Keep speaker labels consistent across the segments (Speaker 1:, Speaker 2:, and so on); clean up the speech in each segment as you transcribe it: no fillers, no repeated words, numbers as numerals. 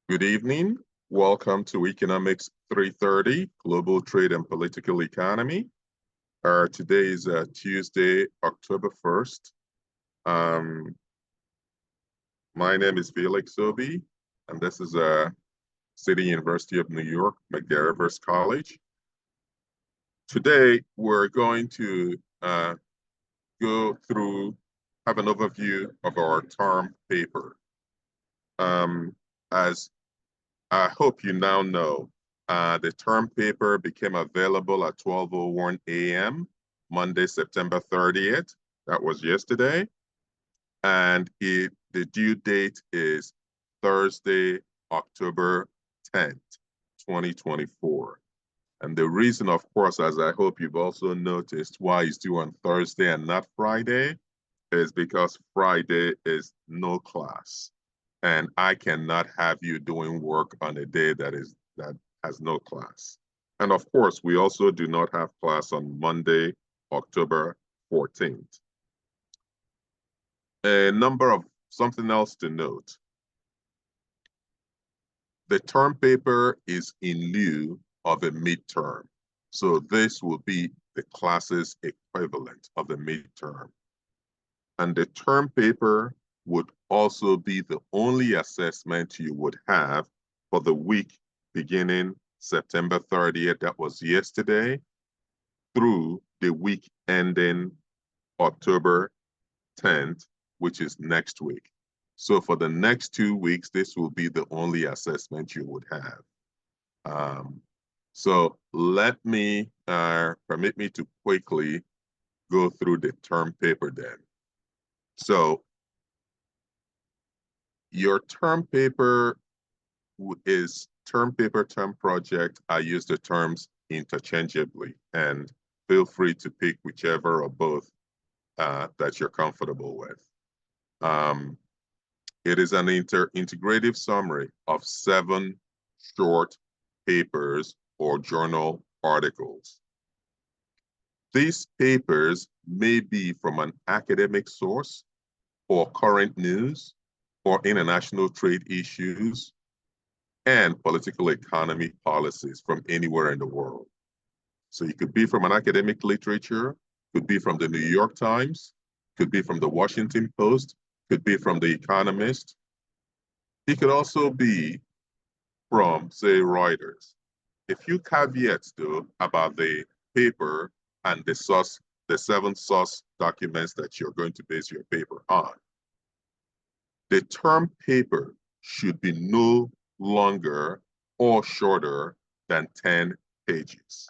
Speaker 1: Good evening. Welcome to Economics 330, Global Trade and Political Economy. Today is Tuesday, October 1st. My name is Felix Obi, and this is City University of New York, McGarrivers College. Today, we're going to go through, have an overview of our term paper. As I hope you now know, the term paper became available at 12:01 a.m. Monday, September 30th. That was yesterday. And the due date is Thursday, October 10th, 2024. And the reason, of course, as I hope you've also noticed, why it's due on Thursday and not Friday is because Friday is no class. And I cannot have you doing work on a day that has no class. And of course, we also do not have class on Monday, October 14th. Something else to note. The term paper is in lieu of a midterm. So this will be the class's equivalent of the midterm. And the term paper would also be the only assessment you would have for the week beginning September 30th, that was yesterday, through the week ending October 10th, which is next week. So for the next 2 weeks, this will be the only assessment you would have. So permit me to quickly go through the term paper then. So your term paper is term paper, term project. I use the terms interchangeably, and feel free to pick whichever or both that you're comfortable with. It is an integrative summary of 7 short papers or journal articles. These papers may be from an academic source or current news or international trade issues and political economy policies from anywhere in the world. So it could be from an academic literature, could be from the New York Times, could be from the Washington Post, could be from the Economist. It could also be from, say, Reuters. A few caveats, though, about the paper and the 7 source documents that you're going to base your paper on. The term paper should be no longer or shorter than 10 pages.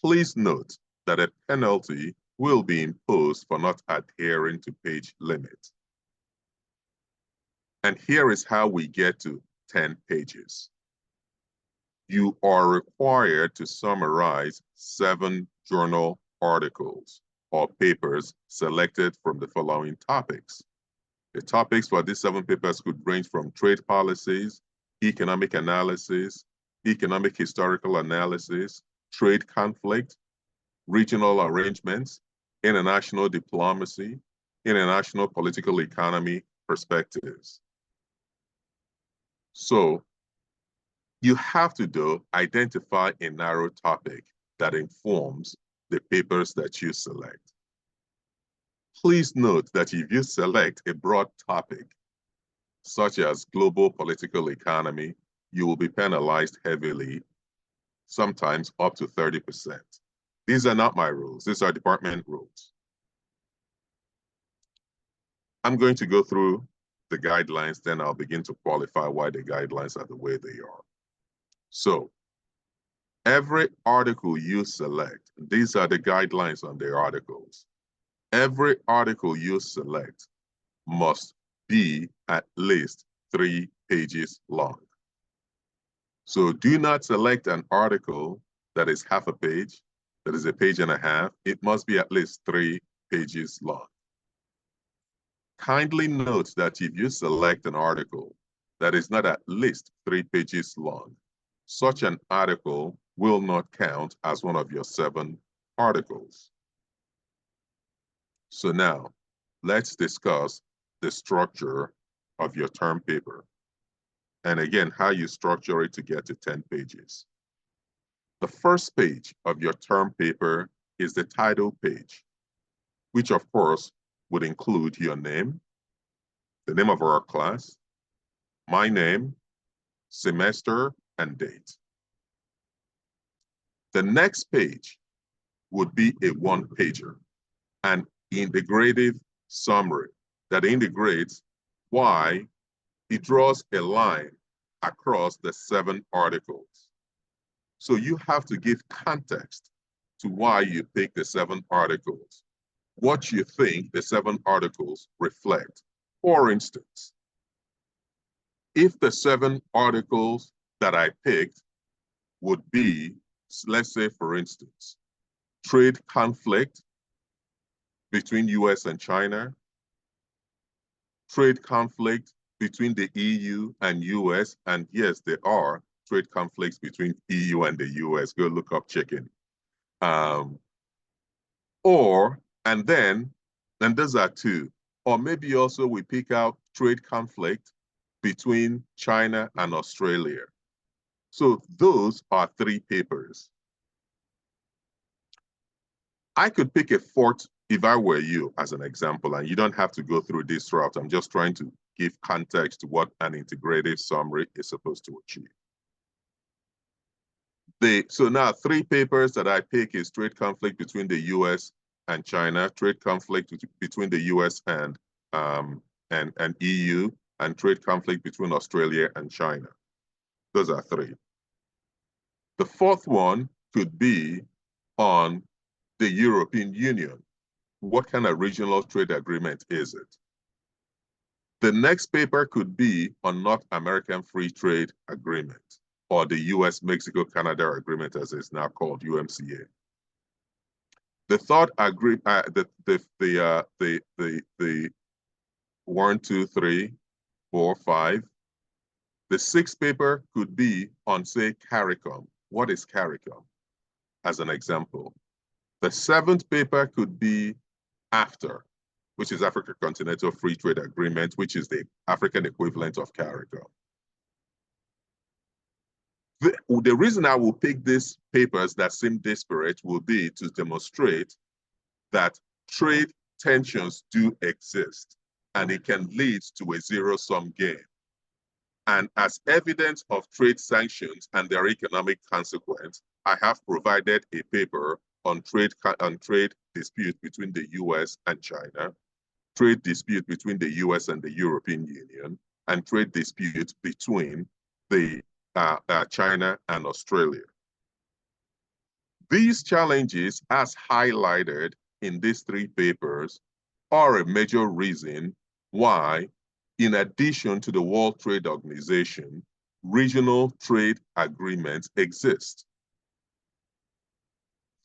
Speaker 1: Please note that a penalty will be imposed for not adhering to page limit. And here is how we get to 10 pages. You are required to summarize 7 journal articles or papers selected from the following topics. The topics for these 7 papers could range from trade policies, economic analysis, economic historical analysis, trade conflict, regional arrangements, international diplomacy, international political economy perspectives. So you have to, though, identify a narrow topic that informs the papers that you select. Please note that if you select a broad topic, such as global political economy, you will be penalized heavily, sometimes up to 30%. These are not my rules. These are department rules. I'm going to go through the guidelines, then I'll begin to qualify why the guidelines are the way they are. So every article you select, these are the guidelines on the articles. Every article you select must be at least 3 pages long. So do not select an article that is half a page, that is a page and a half. It must be at least 3 pages long. Kindly note that if you select an article that is not at least 3 pages long, such an article will not count as one of your 7 articles. So now, let's discuss the structure of your term paper. and again, how you structure it to get to 10 pages. The first page of your term paper is the title page, which of course would include your name, the name of our class, my name, semester, and date. The next page would be a one-pager, an integrative summary that integrates why it draws a line across the 7 articles. So you have to give context to why you pick the 7 articles, what you think the 7 articles reflect. For instance, if the 7 articles that I picked would be, let's say, for instance, trade conflict between US and China, trade conflict between the EU and US, and yes, there are trade conflicts between EU and the US. Go look up chicken. And those are 2. Or maybe also we pick out trade conflict between China and Australia. So those are 3 papers. I could pick a 4th if I were you as an example, and you don't have to go through this route. I'm just trying to give context to what an integrative summary is supposed to achieve. So now 3 papers that I pick is trade conflict between the US and China, trade conflict between the US and EU, and trade conflict between Australia and China. Those are 3. The 4th one could be on the European Union. What kind of regional trade agreement is it? The next paper could be on North American Free Trade Agreement, or the US-Mexico-Canada Agreement, as it's now called, UMCA. The third the 1, 2, 3, 4, 5. The 6th paper could be on, say, CARICOM. What is CARICOM? As an example. The 7th paper could be AFTA, which is Africa Continental Free Trade Agreement, which is the African equivalent of CARICOM. The reason I will pick these papers that seem disparate will be to demonstrate that trade tensions do exist, and it can lead to a zero-sum game. And as evidence of trade sanctions and their economic consequence, I have provided a paper on trade dispute between the US and China, trade dispute between the US and the European Union, and trade dispute between the China and Australia. These challenges, as highlighted in these 3 papers, are a major reason why, in addition to the World Trade Organization, regional trade agreements exist.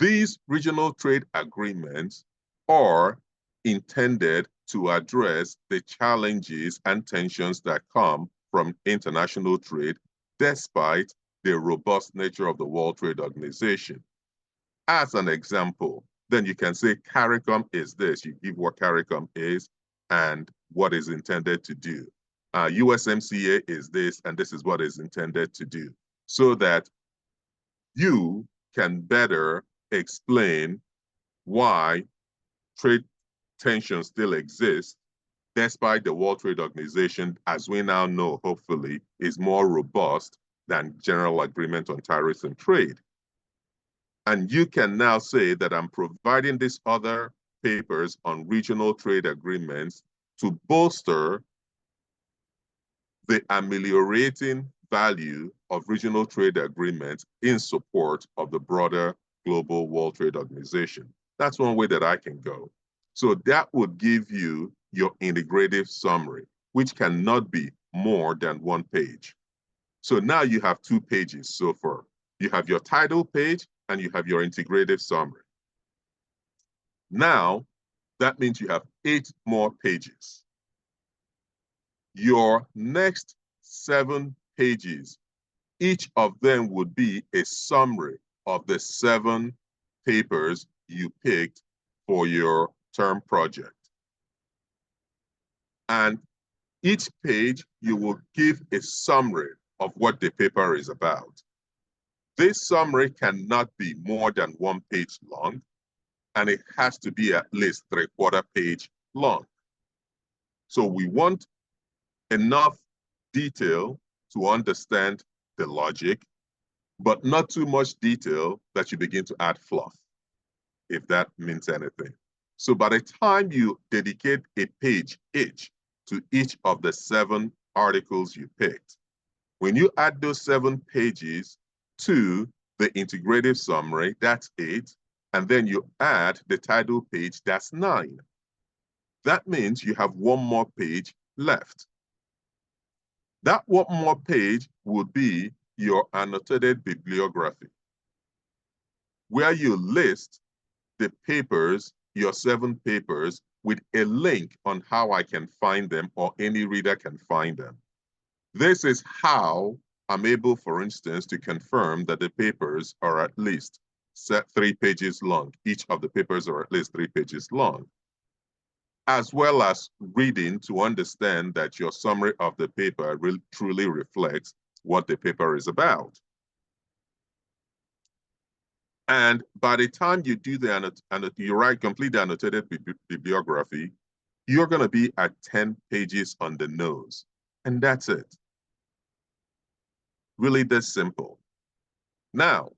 Speaker 1: These regional trade agreements are intended to address the challenges and tensions that come from international trade, despite the robust nature of the World Trade Organization. As an example, then you can say CARICOM is this. You give what CARICOM is and what is intended to do. USMCA is this, and this is what is intended to do, so that you can better explain why trade tensions still exist, despite the World Trade Organization, as we now know, hopefully, is more robust than General Agreement on Tariffs and Trade. And you can now say that I'm providing these other papers on regional trade agreements to bolster the ameliorating value of regional trade agreements in support of the broader global World Trade Organization. That's one way that I can go. So that would give you your integrative summary, which cannot be more than 1 page. So now you have 2 pages so far. You have your title page and you have your integrative summary. Now, that means you have 8 more pages. Your next 7 pages, each of them would be a summary of the 7 papers you picked for your term project. And Each page, you will give a summary of what the paper is about. This summary cannot be more than 1 page long, and it has to be at least 3/4 page long. So we want enough detail to understand the logic, but not too much detail that you begin to add fluff, if that means anything. So by the time you dedicate a page each to each of the 7 articles you picked, when you add those 7 pages to the integrative summary, that's 8, and then you add the title page, that's 9. That means you have 1 more page left. That 1 more page would be your annotated bibliography, where you list the papers, your 7 papers, with a link on how I can find them or any reader can find them. This is how I'm able, for instance, to confirm that the papers are at least 3 pages long. Each of the papers are at least 3 pages long, as well as reading to understand that your summary of the paper really truly reflects what the paper is about. And by the time you do complete the annotated bibliography, you're going to be at 10 pages on the nose. And that's it. Really this simple. Now,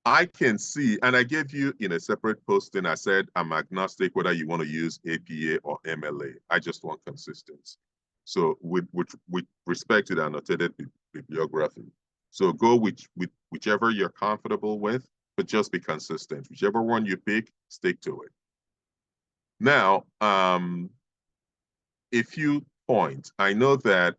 Speaker 1: I can see, and I gave you in a separate posting, I said I'm agnostic whether you want to use APA or MLA. I just want consistency. So with respect to the annotated bibliography, so go with whichever you're comfortable with, but just be consistent. Whichever one you pick, stick to it. Now, a few points. I know that,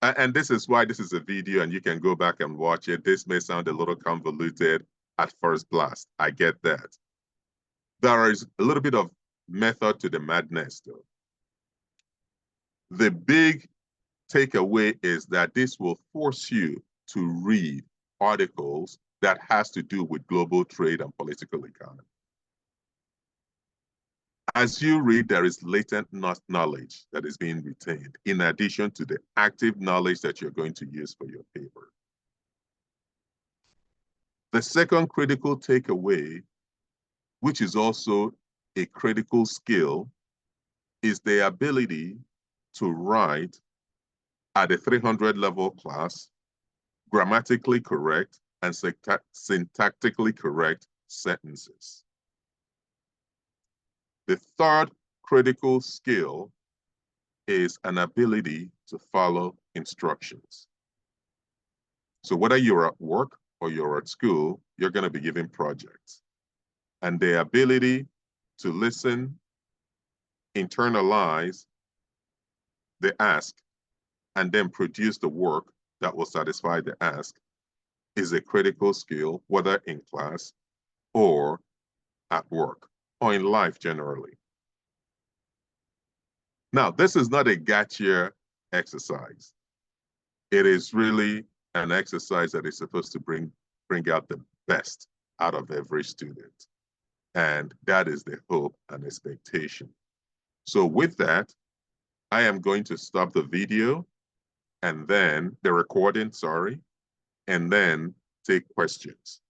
Speaker 1: and this is why this is a video and you can go back and watch it. This may sound a little convoluted at first blast. I get that. There is a little bit of method to the madness, though. The big takeaway is that this will force you to read articles that has to do with global trade and political economy. As you read, there is latent knowledge that is being retained, in addition to the active knowledge that you're going to use for your paper. The second critical takeaway, which is also a critical skill, is the ability to write at a 300 level class, grammatically correct and syntactically correct sentences. The third critical skill is an ability to follow instructions. So whether you're at work or you're at school, you're going to be given projects. And the ability to listen, internalize the ask, and then produce the work that will satisfy the ask is a critical skill, whether in class or at work or in life generally. Now, this is not a gotcha exercise. It is really an exercise that is supposed to bring out the best out of every student. And that is the hope and expectation. So with that, I am going to stop the video and then the recording, sorry, and then take questions.